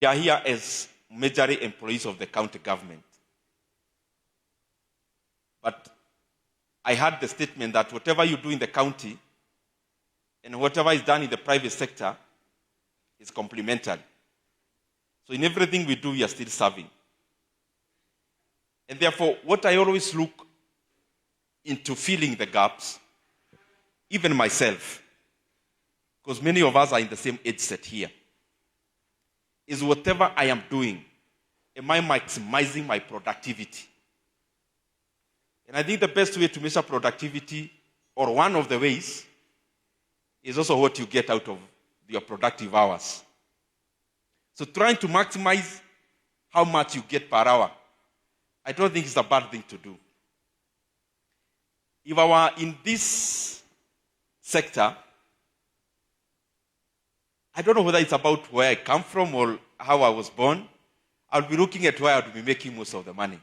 We are here as majorly employees of the county government. But I heard the statement that whatever you do in the county and whatever is done in the private sector is complementary. So in everything we do, we are still serving. And therefore, what I always look into filling the gaps, even myself, because many of us are in the same age set here, is whatever I am doing, am I maximizing my productivity? And I think the best way to measure productivity, or one of the ways, is also what you get out of your productive hours. So trying to maximize how much you get per hour, I don't think it's a bad thing to do. If I were in this sector, I don't know whether it's about where I come from or how I was born. I'll be looking at where I'll be making most of the money.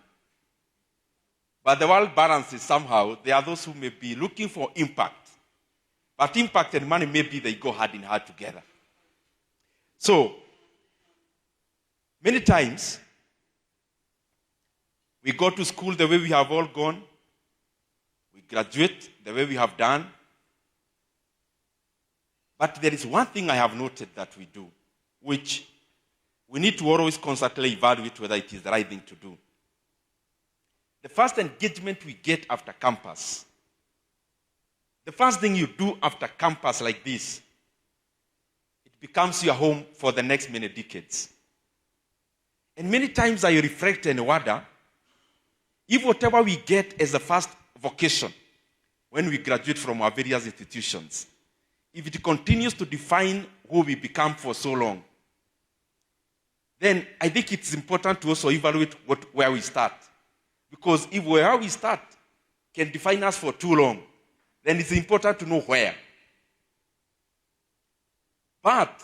But the world balance is somehow, there are those who may be looking for impact. But impact and money, maybe they go hand in hand together. So, many times, we go to school the way we have all gone. We graduate the way we have done. But there is one thing I have noted that we do, which we need to always constantly evaluate whether it is the right thing to do. The first engagement we get after campus, the first thing you do after campus like this, it becomes your home for the next many decades. And many times I reflect and wonder, if whatever we get as the first vocation when we graduate from our various institutions, if it continues to define who we become for so long, then I think it's important to also evaluate where we start. Because if where we start can define us for too long, then it's important to know where. But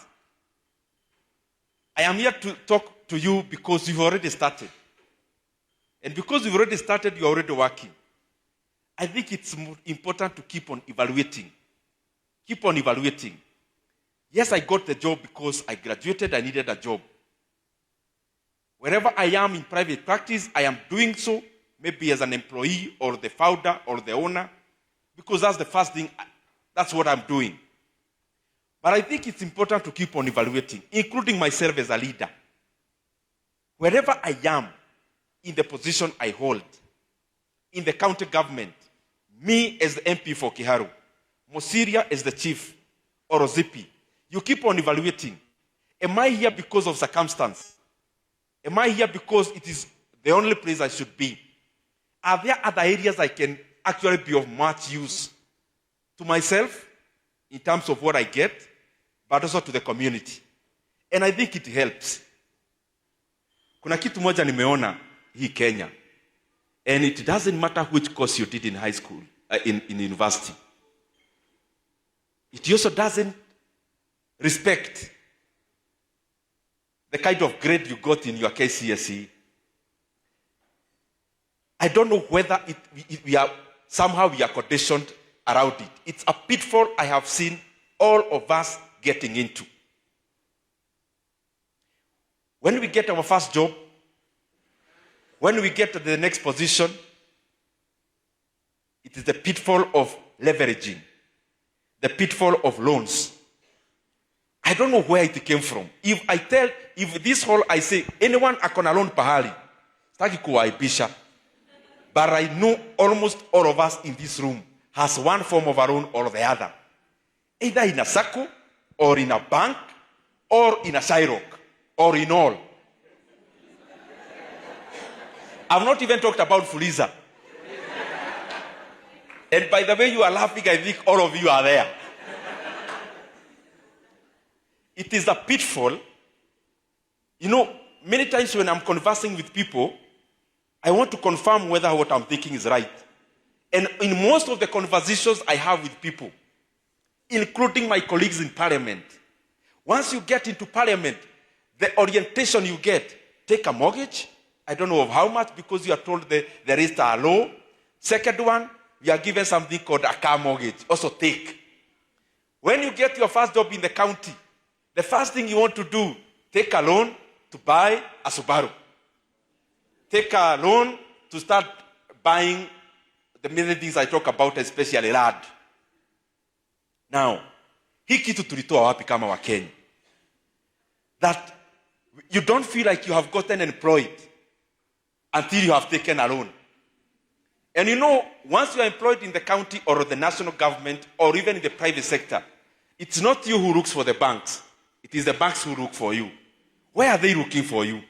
I am here to talk to you because you've already started. And because you've already started, you're already working. I think it's important to keep on evaluating. Keep on evaluating. Yes, I got the job because I graduated, I needed a job. Wherever I am in private practice, I am doing so, maybe as an employee or the founder or the owner, because that's the first thing, that's what I'm doing. But I think it's important to keep on evaluating, including myself as a leader. Wherever I am, in the position I hold, in the county government, me as the MP for Kiharu, Mosiria as the chief, or Ozipi, you keep on evaluating. Am I here because of circumstance? Am I here because it is the only place I should be? Are there other areas I can actually be of much use to myself in terms of what I get, but also to the community? And I think it helps. Kuna kitu moja nimeona hii Kenya, and it doesn't matter which course you did in high school, in university. It also doesn't respect the kind of grade you got in your KCSE. I don't know whether we are conditioned around it. It's a pitfall I have seen all of us getting into. When we get our first job, when we get to the next position, it is the pitfall of leveraging, the pitfall of loans. I don't know where it came from. If this whole, I say, anyone akona loan pahali, staki kuwaibisha. But I know almost all of us in this room has one form of a loan or the other. Either in a SACCO, or in a bank, or in a Cyrock, or in all. I've not even talked about Fuliza. And by the way you are laughing, I think all of you are there. It is a pitfall. You know, many times when I'm conversing with people, I want to confirm whether what I'm thinking is right. And in most of the conversations I have with people, including my colleagues in parliament, once you get into parliament, the orientation you get, take a mortgage. I don't know of how much, because you are told there is a law. Second one, you are given something called a car mortgage. Also take. When you get your first job in the county, the first thing you want to do, take a loan to buy a Subaru. Take a loan to start buying the many things I talk about, especially lard. Now, hii kitu tulitoa wapi kama wa Kenya? That you don't feel like you have gotten employed until you have taken a loan. And you know, once you are employed in the county or the national government or even in the private sector, it's not you who looks for the banks. It is the banks who look for you. Why are they looking for you?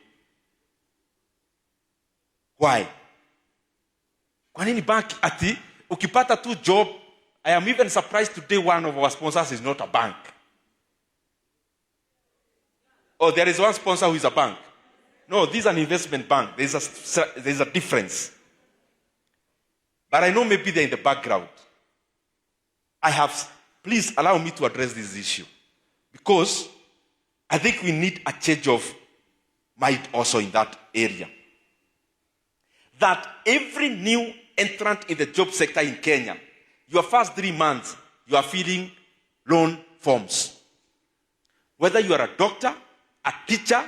Why? Kwa nini bank ati ukipata tu job? I am even surprised today one of our sponsors is not a bank. Oh, there is one sponsor who is a bank. No, this is an investment bank. There's a difference. But I know maybe they're in the background. Please allow me to address this issue. Because I think we need a change of mind also in that area. That every new entrant in the job sector in Kenya, your first 3 months, you are filling loan forms. Whether you are a doctor, a teacher,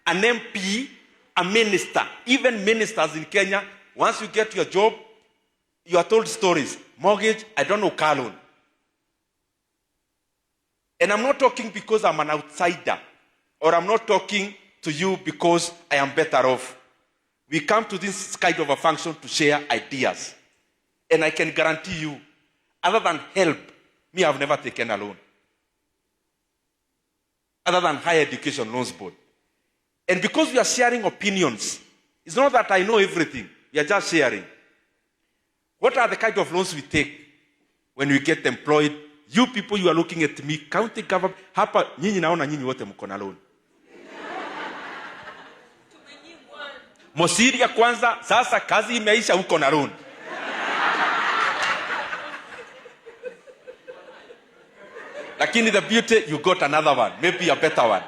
an MP, a minister, even ministers in Kenya, once you get your job, you are told stories. Mortgage, I don't know, car loan. And I'm not talking because I'm an outsider, or I'm not talking to you because I am better off. We come to this kind of a function to share ideas. And I can guarantee you, other than help, me, I've never taken a loan. Other than higher education loans board. And because we are sharing opinions, it's not that I know everything. We are just sharing. What are the kind of loans we take when we get employed? You people, you are looking at me, county government, hapa, nyinyi naona nyinyi wote mko na loan. Mosiri ya kwanza, sasa kazi imeisha uko na loan. Lakini the beauty, you got another one, maybe a better one.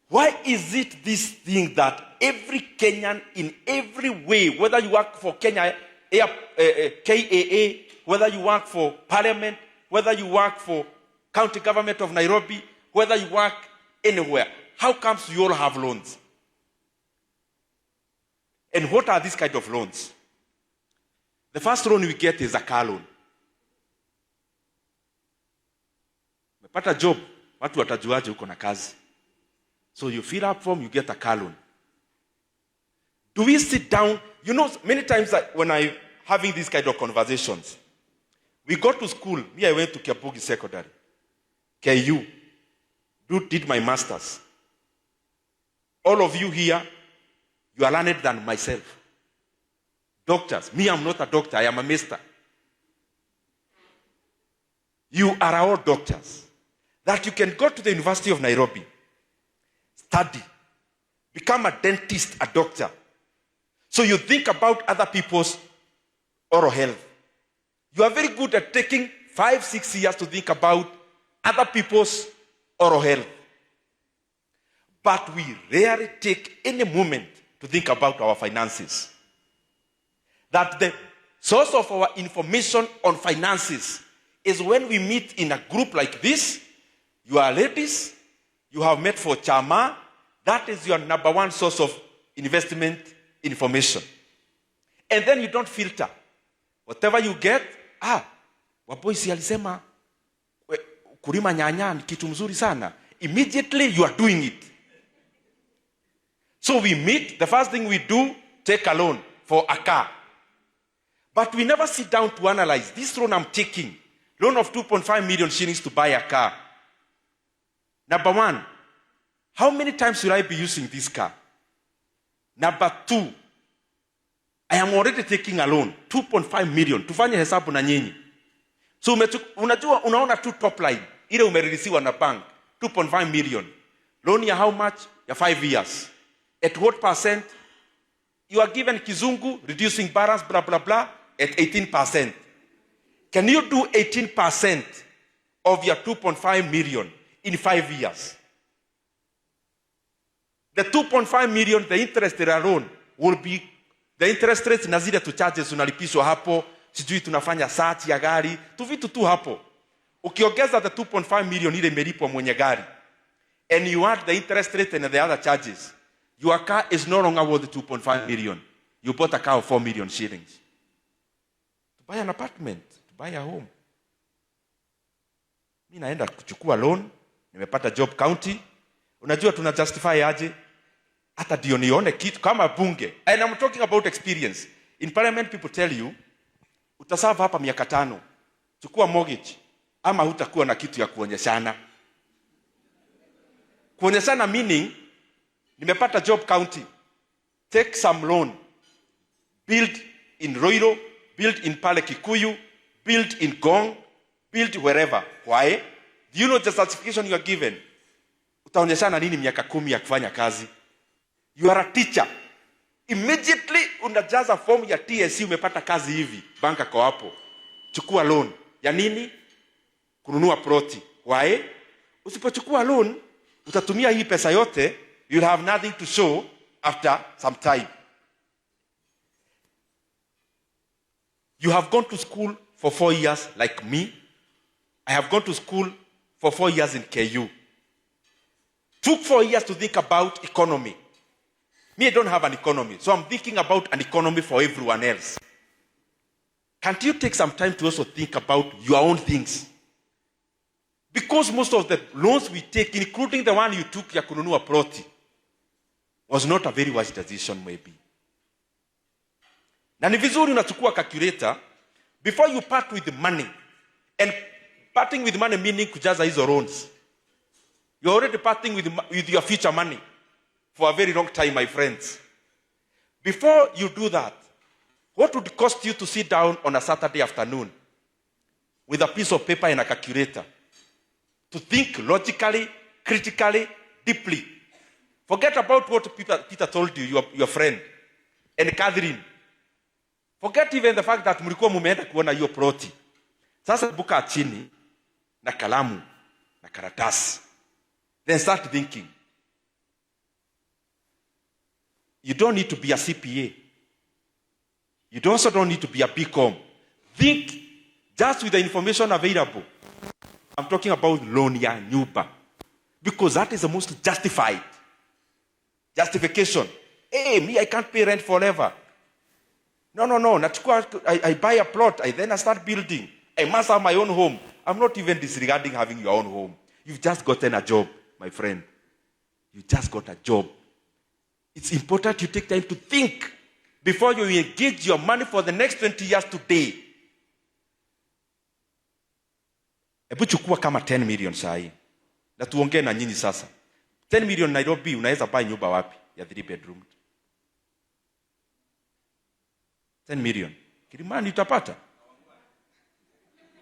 Why is it this thing that every Kenyan in every way, whether you work for Kenya, KAA, whether you work for parliament, whether you work for county government of Nairobi, whether you work anywhere, how comes you all have loans? And what are these kind of loans? The first loan we get is a car loan. Umepata job, watu watajuaje uko na kazi. So you fill up form, you get a car loan. Do we sit down? You know, many times when I'm having these kind of conversations, we go to school. Me, I went to Kiabugi Secondary. KU. Did my master's. All of you here, you are learned than myself. Doctors. Me, I'm not a doctor. I am a master. You are all doctors. That you can go to the University of Nairobi, study, become a dentist, a doctor. So you think about other people's oral health. You are very good at taking 5-6 years to think about other people's oral health. But we rarely take any moment to think about our finances. That the source of our information on finances is when we meet in a group like this. You are ladies, you have met for chama, that is your number one source of investment information. And then you don't filter. Whatever you get, waboisi alisema kulima nyanya ni kitu mzuri sana. Immediately you are doing it. So we meet, the first thing we do, take a loan for a car. But we never sit down to analyze. This loan I'm taking, loan of 2.5 million shillings to buy a car. Number one, how many times will I be using this car? Number two, I am already taking a loan, 2.5 million. Tufanye hesabu na nyinyi. So unajua, unaona tu top line. Ile umerelisiwa na bank, 2.5 million. Loan ya how much? Ya 5 years. At what percent? You are given kizungu, reducing balance, blah, blah, blah, at 18%. Can you do 18% of your 2.5 million in 5 years? The 2.5 million, the interest alone will be, the interest rates na zile tu charges unalipishwa hapo, sijui tunafanya search ya gari, tu vitu tu hapo. Ukiongeza the 2.5 million ile imelipwa mwenye gari, and you add the interest rate and the other charges, your car is no longer worth 2.5 million. You bought a car of 4 million shillings. To buy an apartment, to buy a home. Mimi naenda kuchukua loan, nimepata job county. Unajua tuna justify aje? Hata ndio nione kitu kama bunge. And I'm talking about experience. In parliament people tell you, utaserve hapa miaka 5. Chukua mortgage ama hutakuwa na kitu ya kuonyeshana. Kuonyeshana meaning nimepata job county. Take some loan. Build in Roiro, build in Pale Kikuyu, build in Gong, build wherever. Why? Do you know the certification you are given? Utaonyeshana nini miaka 10 ya kufanya kazi? You are a teacher. Immediately unajaza form ya TSC, umepata kazi hivi. Banka kwa hapo. Chukua loan. Ya nini? Kununua ploti. Why? Usipochukua loan, utatumia hii pesa yote, you'll have nothing to show after some time. You have gone to school for 4 years like me. I have gone to school for 4 years in KU. Took 4 years to think about economy. Me, I don't have an economy, so I'm thinking about an economy for everyone else. Can't you take some time to also think about your own things? Because most of the loans we take, including the one you took ya kununua ploti, was not a very wise decision maybe. Na ni vizuri unachukua calculator before you part with the money. And parting with money meaning kujaza hizo loans. You're already parting with your future money for a very long time, my friends. Before you do that, what would it cost you to sit down on a Saturday afternoon with a piece of paper and a calculator to think logically, critically, deeply? Forget about what Peter told you, your friend, and Catherine. Forget even the fact that mlikuwa mumeenda kuona hiyo ploti. Sasa buka chini na kalamu na karatasi. Then start thinking. You don't need to be a CPA. You also don't need to be a BCom. Think just with the information available. I'm talking about loan ya nyumba. Because that is the most justified. Justification. Hey, me, I can't pay rent forever. No. I buy a plot. I start building. I must have my own home. I'm not even disregarding having your own home. You've just gotten a job, my friend. You just got a job. It's important you take time to think before you engage your money for the next 20 years today. Hebu chukua kama 10 million sahi. Na tuongee na nyinyi sasa. 10 million Nairobi unaweza buy nyumba wapi ya 3 bedroom? 10 million. Kilimani utapata.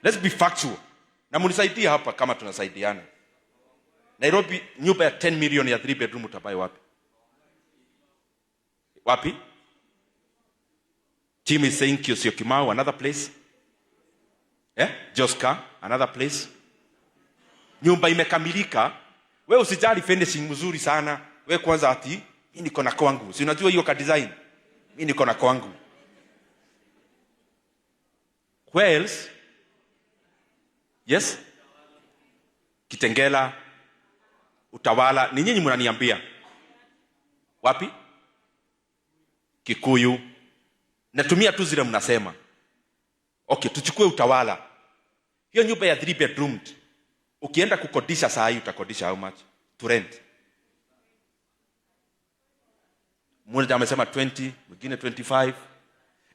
Let's be factual. Na munisaidie hapa kama tunasaidiana. Nairobi nyumba ya 10 million ya 3 bedroom utabuy wapi? Wapi? Team is saying Kiosio Kimau, another place. Joska, another place. Nyumba imekamilika. We usijali finishing mzuri sana. We kwanza ati, mimi niko na kwangu. Si unajua hiyo ka design? Mimi niko na kwangu. Where else? Yes? Kitengela, Utawala, ni nyinyi mnaniambia. Wapi? Kikuyu. Natumia tu zile mnasema. Okay, tuchukue Utawala. Hiyo nyumba ya 3 bedroomed. Ukienda kukodisha saa hii utakodisha how much? To rent. Mmoja amesema 20, mwingine 25.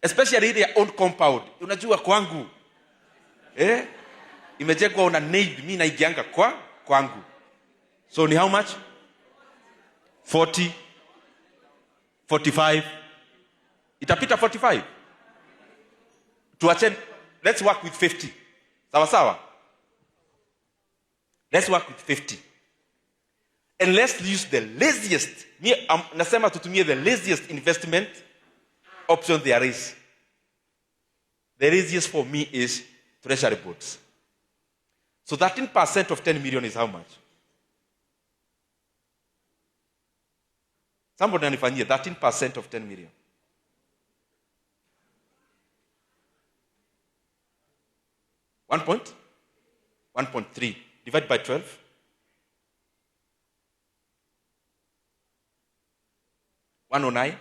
Especially ile ya own compound. Unajua kwangu. Imejengwa una need, mimi naigianga kwangu. So ni how much? 40, 45. Itapita 45. Tuache, let's work with 50. Sawa? Let's work with 50. And let's use the laziest. Nasema tutumie the laziest investment option there is. The laziest for me is treasury bonds. So 13% of 10 million is how much? Somebody anifanyie 13% of 10 million. 1.3 divided by 12. 109?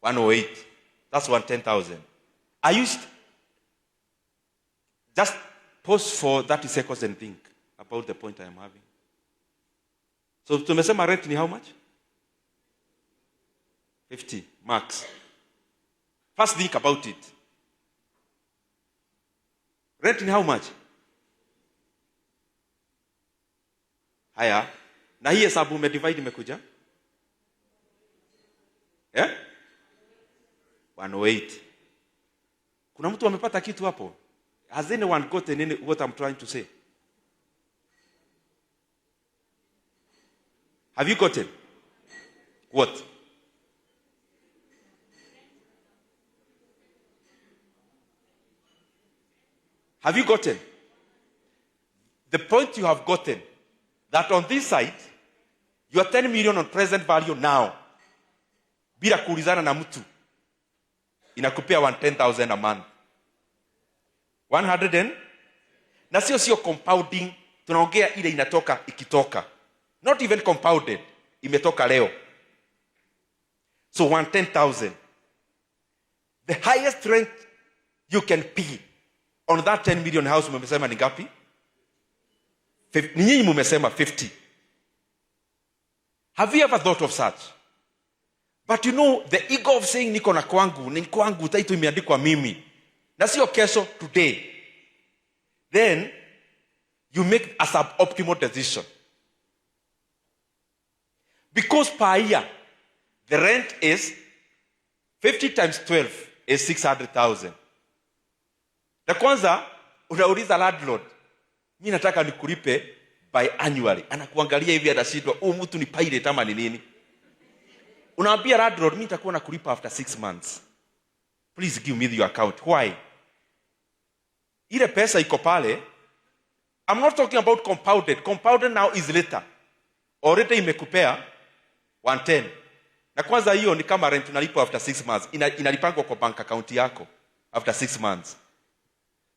108. That's 110,000. I used just pause for 30 seconds and think about the point I am having. So tumesema rent ni how much? 50 max. First think about it. Rent ni how much? Haya. Na hii hesabu umedivide imekuja? 108. Kuna mtu amepata kitu hapo? Has anyone gotten what I'm trying to say? Have you gotten? What? Have you gotten? The point you have gotten, that on this side, you are 10 million on present value now. Bila kuulizana na mtu. Inakupea 110,000 a month. 100 and? Na sio compounding. Tunaongea ile inatoka ikitoka. Not even compounded. Imetoka leo. So 110,000. The highest rent you can pay on that 10 million house mumesema ni ngapi? Nyinyi mumesema 50. Have you ever thought of such? But you know, the ego of saying niko na kwangu, ni kwangu, title imeandikwa mimi. Na sio kesho, today. Then, you make a suboptimal decision. Because per year, the rent is 50 times 12 is 600,000. Na kwanza, unauliza landlord, mimi nataka nikulipe by annually. Anakuangalia hivi atashindwa, mtu ni pirate ama ni nini? Unaambia landlord, mimi nitakuwa nakulipa after 6 months. Please give me your account. Why? Ile pesa iko pale. I'm not talking about compounded. Compounded now is later. Already imekupea 110. Na kwanza hiyo ni kama rent unalipa after 6 months. Inalipangwa kwa bank account yako after 6 months.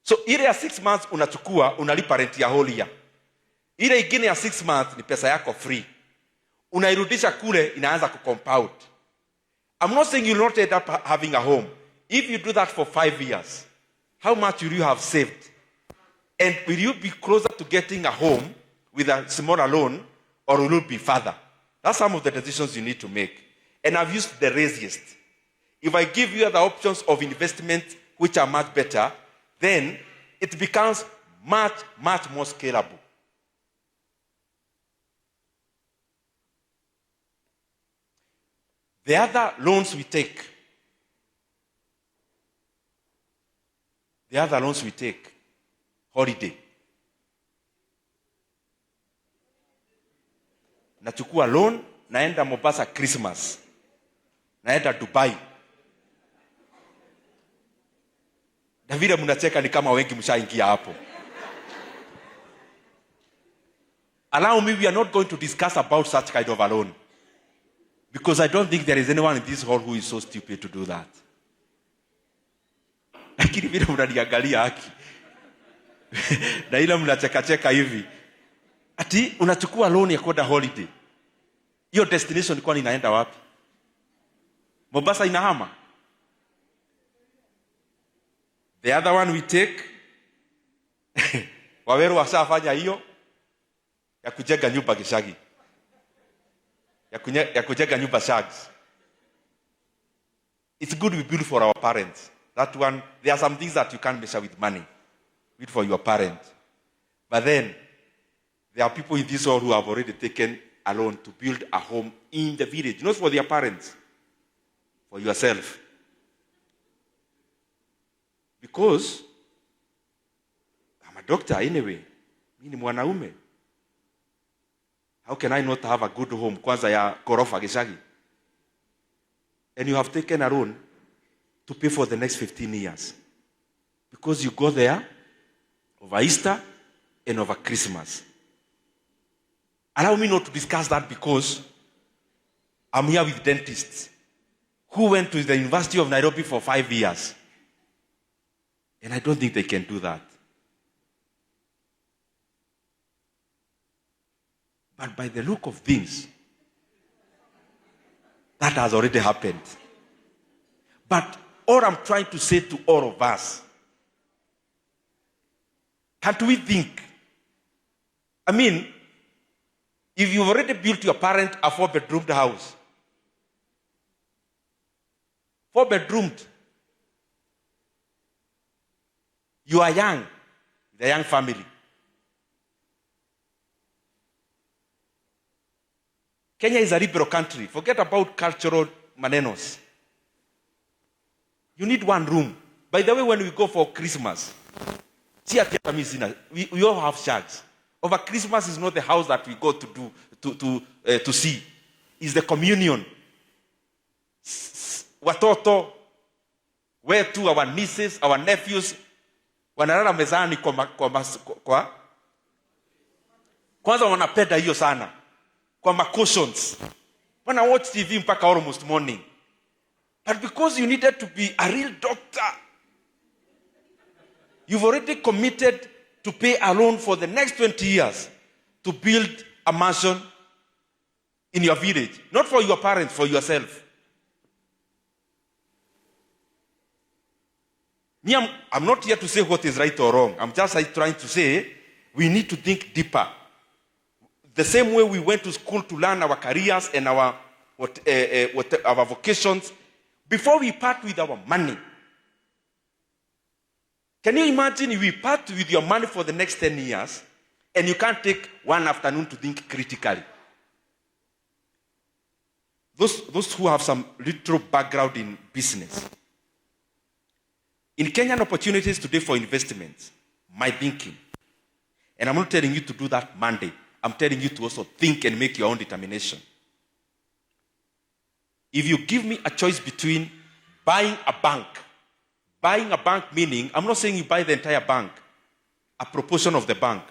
So ile ya 6 months unachukua, unalipa rent ya whole year. Ile ingine ya 6 months ni pesa yako free. Unairudisha kule, inaanza kucompound. I'm not saying you'll not end up having a home. If you do that for 5 years, how much will you have saved? And will you be closer to getting a home with a smaller loan, or will you be further? That's some of the decisions you need to make. And I've used the easiest. If I give you the options of investment which are much better, then it becomes much, much more scalable. The other loans we take, holiday. Nachukua loan, naenda Mombasa Christmas. Naenda Dubai. Na vile mnacheka ni kama wengi mshaingia hapo. Allow me, we are not going to discuss about such kind of a loan. Because I don't think there is anyone in this hall who is so stupid to do that. Lakini vile mnaniangalia haki. Na ila mnacheka hivi. Ati unachukua loan ya kwenda holiday. Hiyo destination kwani inaenda wapi? Mombasa inahama. The other one we take, Waweru washafanya hiyo ya kujenga nyumba Gishagi. Ya kujenga nyumba Shags. It's good we build for our parents. That one, there are some things that you can't measure with money. Build for your parents. But then, there are people in this world who have already taken a loan to build a home in the village. Not for their parents. For yourself. Because, I'm a doctor anyway. Mimi ni mwanaume. How can I not have a good home? Kwanza ya ghorofa Gishagi. And you have taken a loan to pay for the next 15 years. Because you go there over Easter and over Christmas. Allow me not to discuss that because I'm here with dentists who went to the University of Nairobi for 5 years. And I don't think they can do that. But by the look of things, That has already happened. But all I'm trying to say to all of us, can't we think? I mean, if you've already built your parent a 4-bedroomed house, 4-bedroomed, you are young, the young family. Kenya is a liberal country. Forget about cultural manenos. You need one room. By the way, when we go for Christmas, we all have shags. Over Christmas is not the house that we go to see. It's the communion. Watoto, where to our nieces, our nephews, wanalala mezani kwa kwanza wanapenda hiyo sana. Kwa cushions. When I watch TV mpaka almost morning. But because you needed to be a real doctor, you've already committed to pay a loan for the next 20 years to build a mansion in your village. Not for your parents, for yourself. Me, I'm not here to say what is right or wrong. I'm just trying to say we need to think deeper. The same way we went to school to learn our careers and our vocations, before we part with our money. Can you imagine if we part with your money for the next 10 years and you can't take one afternoon to think critically? Those who have some little background in business. In Kenyan opportunities today for investments, my thinking, and I'm not telling you to do that Monday, I'm telling you to also think and make your own determination. If you give me a choice between buying a bank meaning, I'm not saying you buy the entire bank, a proportion of the bank.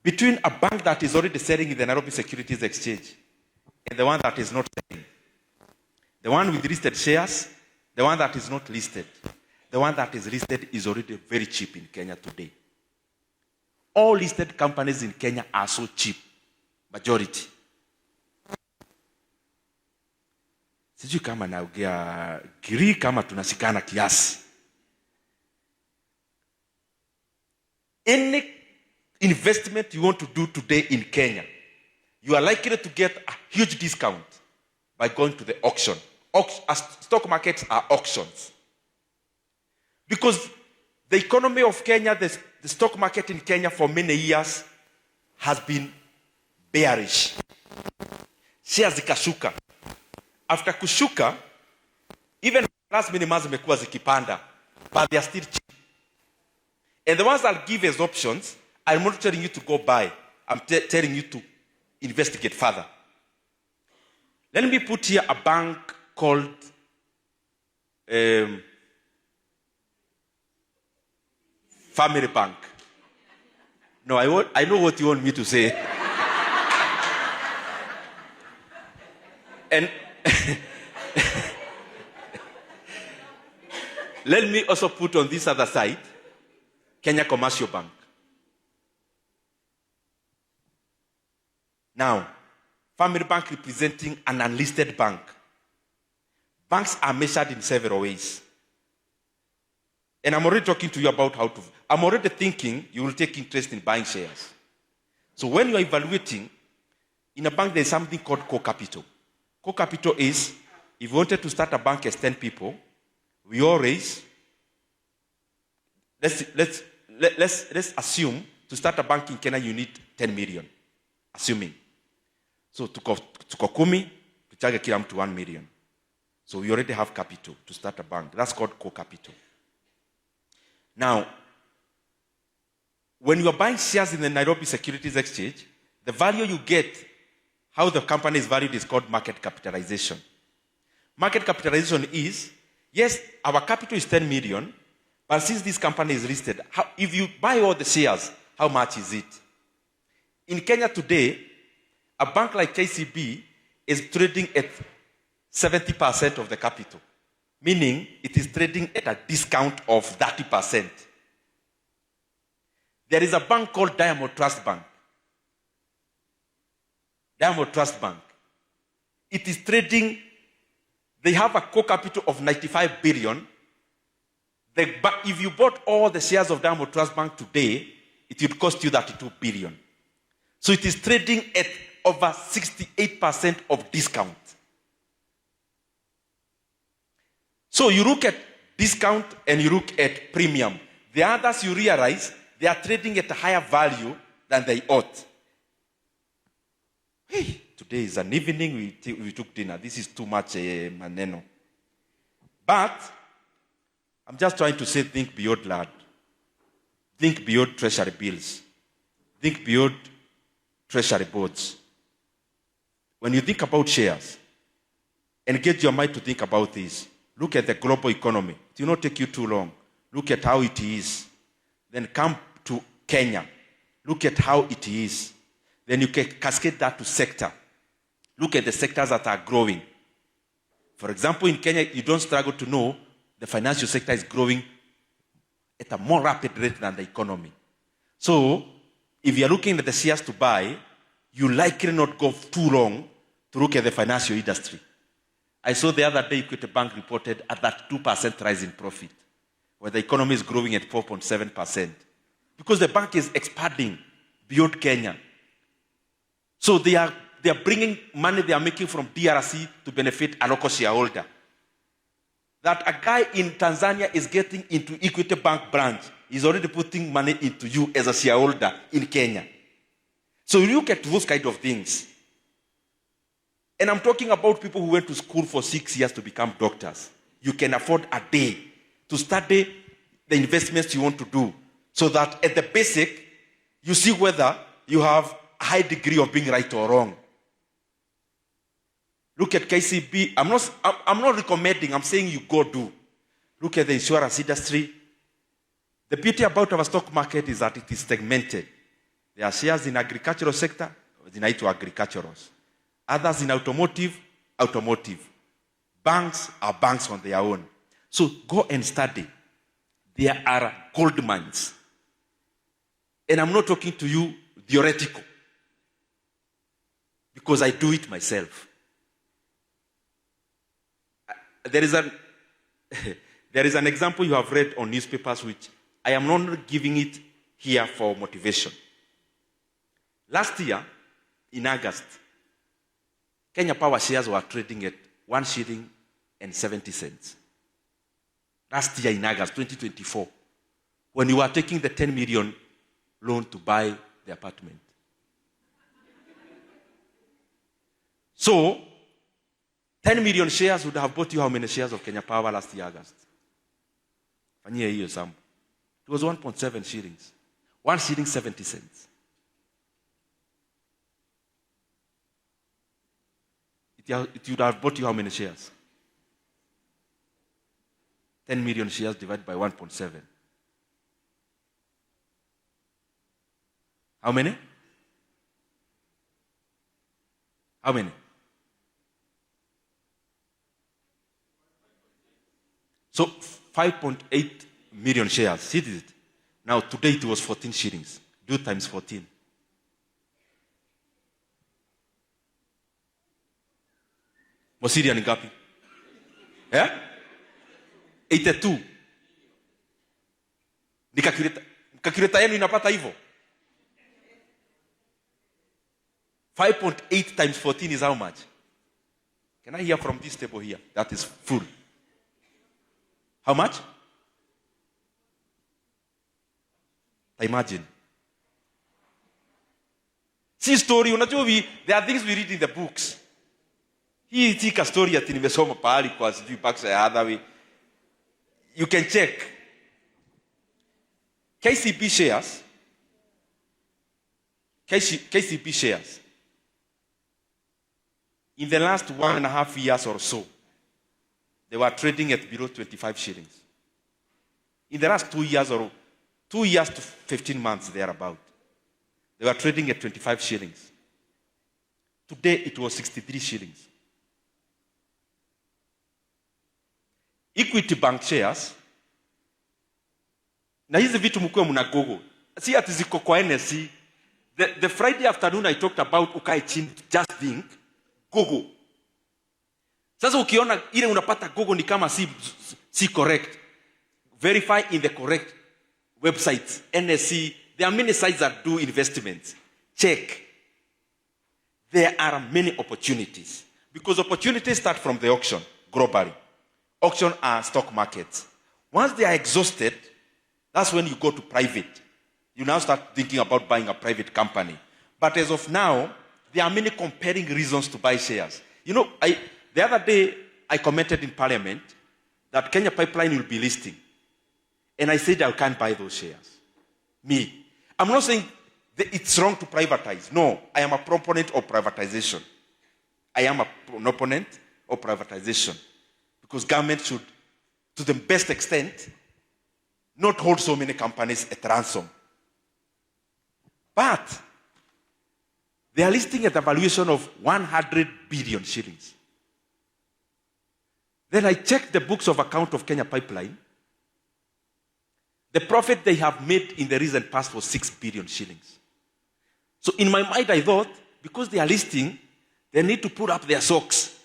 Between a bank that is already selling in the Nairobi Securities Exchange and the one that is not selling. The one with listed shares, the one that is not listed. The one that is listed is already very cheap in Kenya today. All listed companies in Kenya are so cheap. Majority. Sijui kama naongea giri kama tunasikana kiasi. Any investment you want to do today in Kenya, you are likely to get a huge discount by going to the auction. Stock markets are auctions. Because the economy of Kenya, the stock market in Kenya for many years has been bearish. Shares zikashuka. After kushuka, even last minimum zimekuwa zikipanda, but they are still cheap. And the ones I'll give as options, I'm not telling you to go buy. I'm telling you to investigate further. Let me put here a bank called Family Bank. No, I know what you want me to say. And let me also put on this other side, Kenya Commercial Bank. Now, Family Bank representing an unlisted bank. Banks are measured in several ways. And I'm already talking to you about I'm already thinking you will take interest in buying shares. So when you are evaluating, in a bank there's something called core capital. Core capital is, if you wanted to start a bank as 10 people, we all raise, let's assume to start a bank in Kenya you need 10 million. Assuming. So tuko kumi, tuchage kila mtu 1 million. So we already have capital to start a bank. That's called core capital. Now, when you are buying shares in the Nairobi Securities Exchange, the value you get, how the company is valued, is called market capitalization. Market capitalization is, yes, our capital is 10 million, but since this company is listed, if you buy all the shares, how much is it? In Kenya today, a bank like KCB is trading at 70% of the capital, meaning it is trading at a discount of 30%. There is a bank called Diamond Trust Bank. Diamond Trust Bank. it is trading, they have a core capital of 95 billion. If you bought all the shares of Diamond Trust Bank today, it would cost you 32 billion. So it is trading at over 68% of discount. So you look at discount and you look at premium. The others, you realize they are trading at a higher value than they ought. Hey, today is an evening, we took dinner. This is too much maneno. But I'm just trying to say, think beyond land. Think beyond treasury bills. Think beyond treasury boards. When you think about shares, and get your mind to think about this, look at the global economy. It will not take you too long. Look at how it is. Then come to Kenya. Look at how it is. Then you can cascade that to sector. Look at the sectors that are growing. For example, in Kenya, you don't struggle to know the financial sector is growing at a more rapid rate than the economy. So, if you're looking at the shares to buy, you likely not go too long to look at the financial industry. I saw the other day Equity Bank reported at that 2% rise in profit, where the economy is growing at 4.7%. Because the bank is expanding beyond Kenya. So they are bringing money they are making from DRC to benefit a local shareholder. That a guy in Tanzania is getting into Equity Bank branch, he's already putting money into you as a shareholder in Kenya. So you look at those kind of things. And I'm talking about people who went to school for 6 years to become doctors. You can afford a day to study the investments you want to do, so that at the basic, you see whether you have a high degree of being right or wrong. Look at KCB. I'm not recommending, I'm saying you go do. Look at the insurance industry. The beauty about our stock market is that it is segmented. There are shares in agricultural sector, zinaitwa agriculturals. Others in automotive. Banks are banks on their own. So go and study. There are gold mines. And I'm not talking to you theoretical, because I do it myself. There is an example you have read on newspapers, which I am not giving it here for motivation. Last year, in August, Kenya Power shares were trading at 1 shilling and 70 cents. Last year in August 2024, when you were taking the 10 million loan to buy the apartment. So, 10 million shares would have bought you how many shares of Kenya Power last year August? Fanyia hiyo sample. It was 1.7 shillings. 1 shilling 70 cents. It would have bought you how many shares? 10 million shares divided by 1.7. How many? How many? So 5.8 million shares. See it? Now today it was 14 shillings. Do times 14. Mosiria ni ngapi? Yeah? 82. Nikakireta yenu inapata hivyo. 5.8 times 14 is how much? Can I hear from this table here? That is full. How much? Imagine. See story, unajua there are things we read in the books. Hii tika story ati nimesoma pahali kwa sijui Berkshire Hathaway. You can check. KCB shares. In the last 1.5 years or so, they were trading at below 25 shillings. In the last 2 years or 2 years to 15 months thereabout, they were trading at 25 shillings. Today it was 63 shillings. Equity Bank shares, na hizi vitu mkuwe muna Google. Si ati ziko kwa NSC. The Friday afternoon I talked about ukae chini, just think, Google. Sasa ukiona ile unapata Google ni kama si correct, verify in the correct websites. NSC, there are many sites that do investments. Check. There are many opportunities. Because opportunities start from the auction globally. Auction are stock markets. Once they are exhausted, that's when you go to private. You now start thinking about buying a private company. But as of now, there are many compelling reasons to buy shares. You know, the other day, I commented in Parliament that Kenya Pipeline will be listing. And I said I can't buy those shares. Me. I'm not saying that it's wrong to privatize. No, I am a proponent of privatization. I am an opponent of privatization. Because government should, to the best extent, not hold so many companies at ransom. But they are listing at a valuation of 100 billion shillings. Then I checked the books of account of Kenya Pipeline. The profit they have made in the recent past was 6 billion shillings. So in my mind, I thought, because they are listing, they need to put up their socks.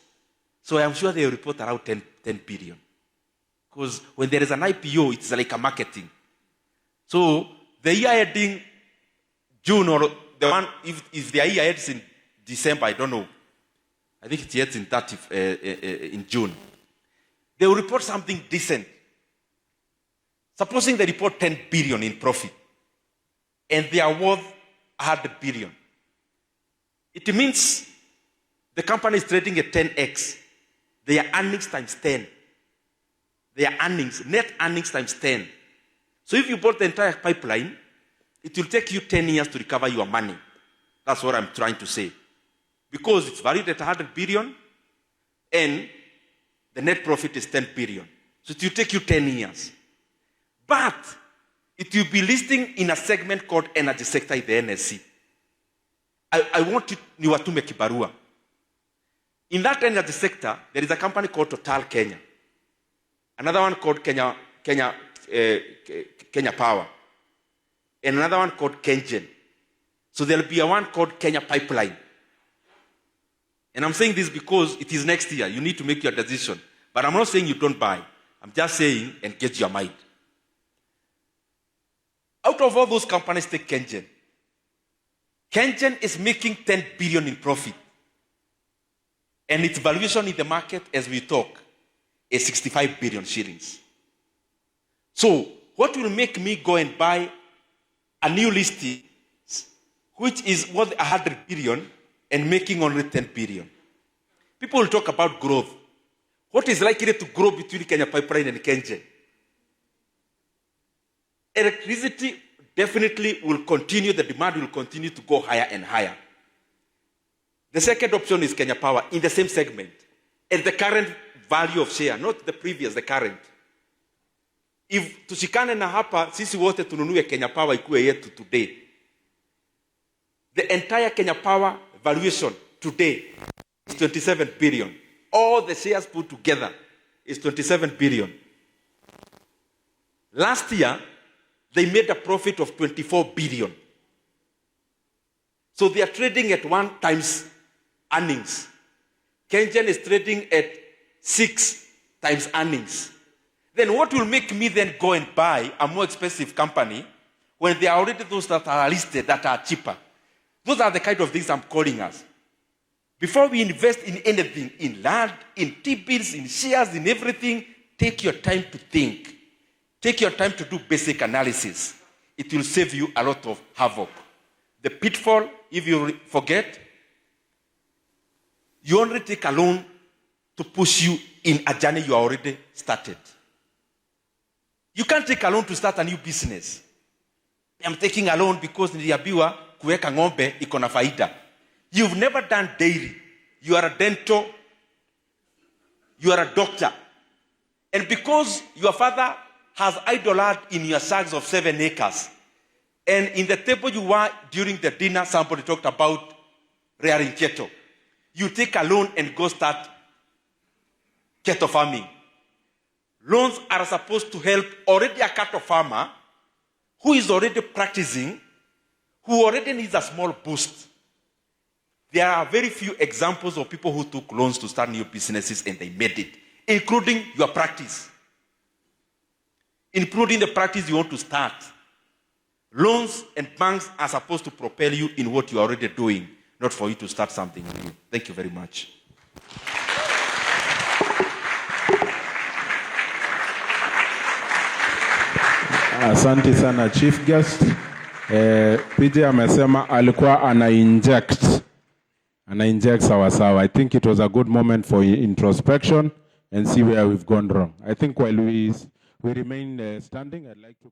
So I am sure they will report around 10 billion. Because when there is an IPO, it's like a marketing. So the year ending June, or the one, if the year ends in December, I don't know. I think it ends in June. They will report something decent. Supposing they report 10 billion in profit, and they are worth 100 billion. It means the company is trading at 10x. Their earnings times 10. Their earnings, net earnings times 10. So if you bought the entire pipeline, it will take you 10 years to recover your money. That's what I'm trying to say. Because it's valued at 100 billion, and the net profit is 10 billion. So it will take you 10 years. But it will be listing in a segment called energy sector in the NSC. I want you to make kibarua. In that energy sector, there is a company called Total Kenya. Another one called Kenya Power. And another one called Kengen. So there will be a one called Kenya Pipeline. And I'm saying this because it is next year. You need to make your decision. But I'm not saying you don't buy. I'm just saying engage your mind. Out of all those companies, take Kengen. Kengen is making 10 billion in profit. And its valuation in the market, as we talk, is 65 billion shillings. So, what will make me go and buy a new listing, which is worth 100 billion and making only 10 billion? People will talk about growth. What is likely to grow between Kenya Pipeline and Kengen? Electricity definitely will continue, the demand will continue to go higher and higher. The second option is Kenya Power in the same segment. At the current value of share, not the previous, the current. If tushikane na hapa, sisi wote tununue Kenya Power ikuwe yetu today. The entire Kenya Power valuation today is 27 billion. All the shares put together is 27 billion. Last year, they made a profit of 24 billion. So they are trading at 1 times earnings. Kengen is trading at 6 times earnings. Then what will make me then go and buy a more expensive company when there are already those that are listed that are cheaper? Those are the kind of things I'm calling us. Before we invest in anything, in land, in T-bills, in shares, in everything, take your time to think. Take your time to do basic analysis. It will save you a lot of havoc. The pitfall, if you forget, you only take a loan to push you in a journey you already started. You can't take a loan to start a new business. I'm taking a loan because niliambiwa kuweka ng'ombe iko na faida. You've never done dairy. You are a dental. You are a doctor. And because your father has idled in your sacks of 7 acres, and in the table you were during the dinner, somebody talked about rearing cattle. You take a loan and go start cattle farming. Loans are supposed to help already a cattle farmer who is already practicing, who already needs a small boost. There are very few examples of people who took loans to start new businesses and they made it, including your practice. Including the practice you want to start. Loans and banks are supposed to propel you in what you are already doing, not for you to start something new. Thank you very much. Asante sana chief guest. PJ amesema alikuwa ana-inject sawa. I think it was a good moment for introspection and see where we've gone wrong. I think while we remain standing, I'd like to